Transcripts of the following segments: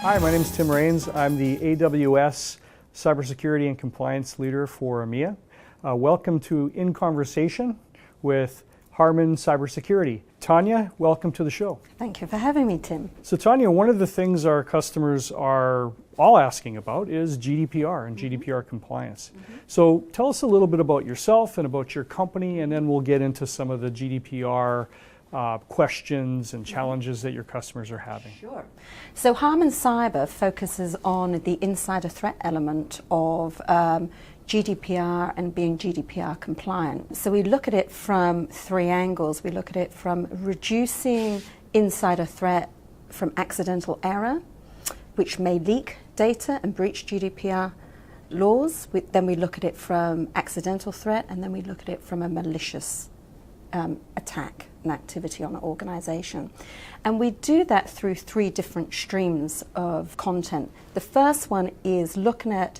Hi, my name is Tim Rains. I'm the AWS Cybersecurity and Compliance Leader for EMEA. Welcome to In Conversation with Harrman Cybersecurity. Tanya, welcome to the show. Thank you for having me, Tim. So Tanya, one of the things our customers are all asking about is GDPR and GDPR compliance. So tell us a little bit about yourself and about your company, and then we'll get into some of the GDPR questions and challenges that your customers are having. Sure. So Harrman Cyber focuses on the insider threat element of GDPR and being GDPR compliant. So we look at it from three angles. We look at it from reducing insider threat from accidental error, which may leak data and breach GDPR laws. Then we look at it from accidental threat, and then we look at it from a malicious attack and activity on an organization. And we do that through three different streams of content. The first one is looking at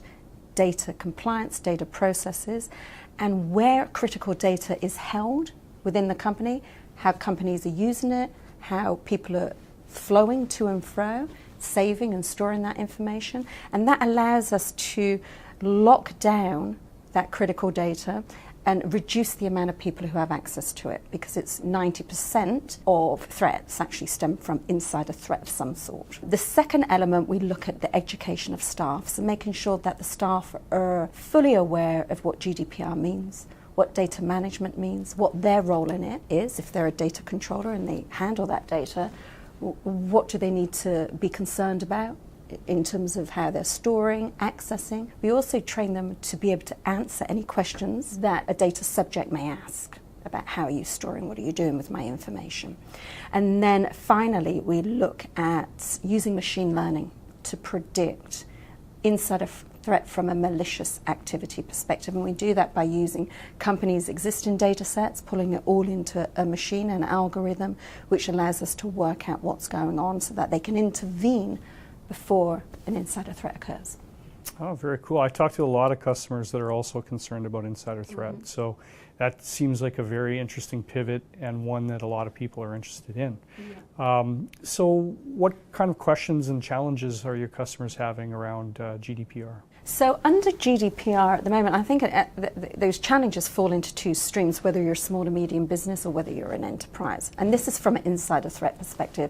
data compliance, data processes, and where critical data is held within the company, how companies are using it, how people are flowing to and fro, saving and storing that information. And that allows us to lock down that critical data and reduce the amount of people who have access to it, because it's 90% of threats actually stem from insider threat of some sort. The second element, we look at the education of staff, so making sure that the staff are fully aware of what GDPR means, what data management means, what their role in it is. If they're a data controller and they handle that data, what do they need to be concerned about in terms of how they're storing, accessing. We also train them to be able to answer any questions that a data subject may ask about how are you storing, what are you doing with my information. And then finally, we look at using machine learning to predict insider threat from a malicious activity perspective. And we do that by using companies' existing data sets, pulling it all into a machine, an algorithm, which allows us to work out what's going on so that they can intervene before an insider threat occurs. Oh, very cool. I talk to a lot of customers that are also concerned about insider threat. So that seems like a very interesting pivot and one that a lot of people are interested in. So what kind of questions and challenges are your customers having around GDPR? So under GDPR at the moment, I think those challenges fall into two streams, whether you're a small to medium business or whether you're an enterprise. And this is from an insider threat perspective.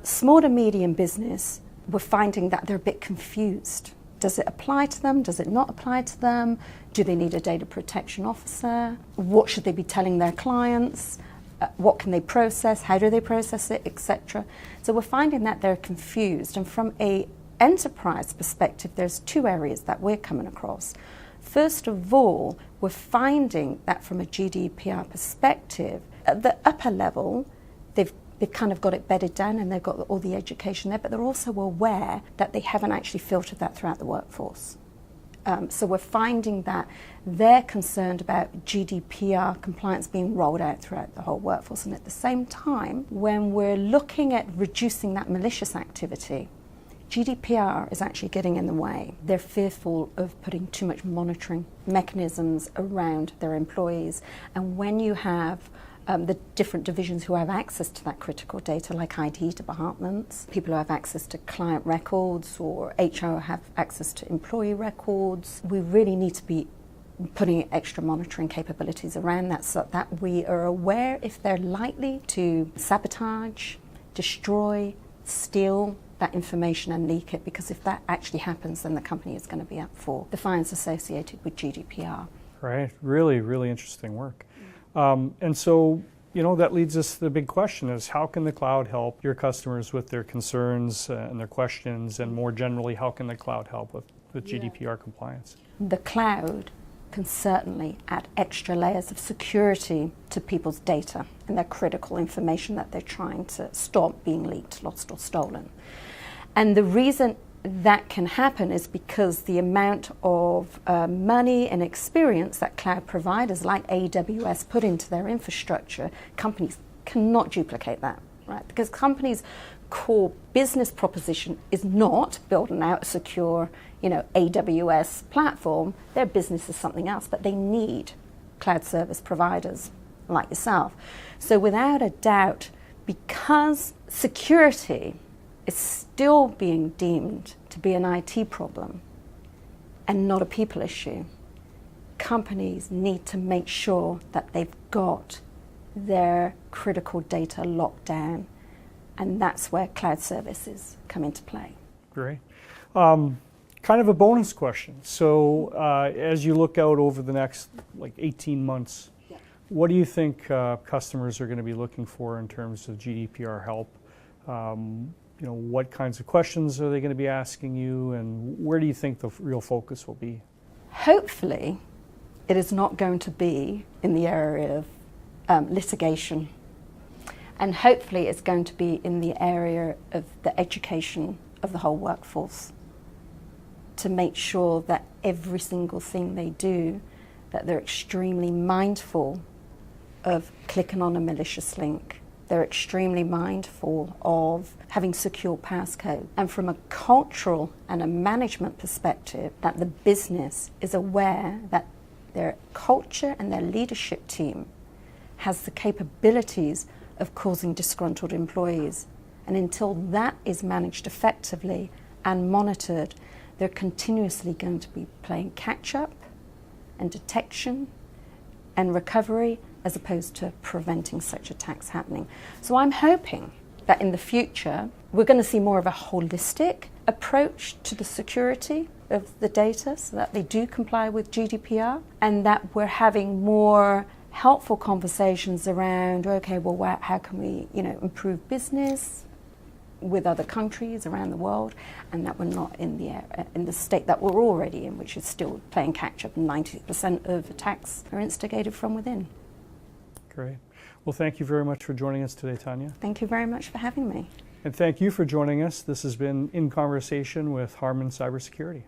Small to medium business, we're finding that they're a bit confused. Does it apply to them? Does it not apply to them? Do they need a data protection officer? What should they be telling their clients? What can they process? How do they process it, etc.? So we're finding that they're confused. And from an enterprise perspective, there's two areas that we're coming across. First of all, we're finding that from a GDPR perspective, at the upper level, they've kind of got it bedded down and they've got all the education there, but they're also aware that they haven't actually filtered that throughout the workforce. So we're finding that they're concerned about GDPR compliance being rolled out throughout the whole workforce. And at the same time, when we're looking at reducing that malicious activity, GDPR is actually getting in the way. They're fearful of putting too much monitoring mechanisms around their employees. And when you have the different divisions who have access to that critical data, like IT departments, people who have access to client records, or HR have access to employee records, we really need to be putting extra monitoring capabilities around that so that we are aware if they're likely to sabotage, destroy, steal that information and leak it, because if that actually happens, then the company is going to be up for the fines associated with GDPR. Right, really, really interesting work. And so, you know, that leads us to the big question is, how can the cloud help your customers with their concerns and their questions, and more generally, how can the cloud help with GDPR compliance? The cloud can certainly add extra layers of security to people's data and their critical information that they're trying to stop being leaked, lost, or stolen. And the reason that can happen is because the amount of money and experience that cloud providers like AWS put into their infrastructure, companies cannot duplicate that, right? Because companies' core business proposition is not building out a secure, AWS platform. Their business is something else, but they need cloud service providers like yourself. So without a doubt, because security is still being deemed to be an IT problem and not a people issue. Companies need to make sure that they've got their critical data locked down, and that's where cloud services come into play. Great. Kind of a bonus question. So as you look out over the next 18 months, what do you think customers are going to be looking for in terms of GDPR help? What kinds of questions are they going to be asking you, and where do you think the real focus will be? Hopefully, it is not going to be in the area of litigation, and hopefully it's going to be in the area of the education of the whole workforce, to make sure that every single thing they do, that they're extremely mindful of clicking on a malicious link. They're extremely mindful of having secure passcode. And from a cultural and a management perspective, that the business is aware that their culture and their leadership team has the capabilities of causing disgruntled employees. And until that is managed effectively and monitored, they're continuously going to be playing catch-up and detection and recovery, as opposed to preventing such attacks happening. So I'm hoping that in the future, we're going to see more of a holistic approach to the security of the data, so that they do comply with GDPR, and that we're having more helpful conversations around, okay, well, how can we, improve business with other countries around the world, and that we're not in the state that we're already in, which is still playing catch-up, and 90% of attacks are instigated from within. Great. Well, thank you very much for joining us today, Tanya. Thank you very much for having me. And thank you for joining us. This has been In Conversation with Harrman Cybersecurity.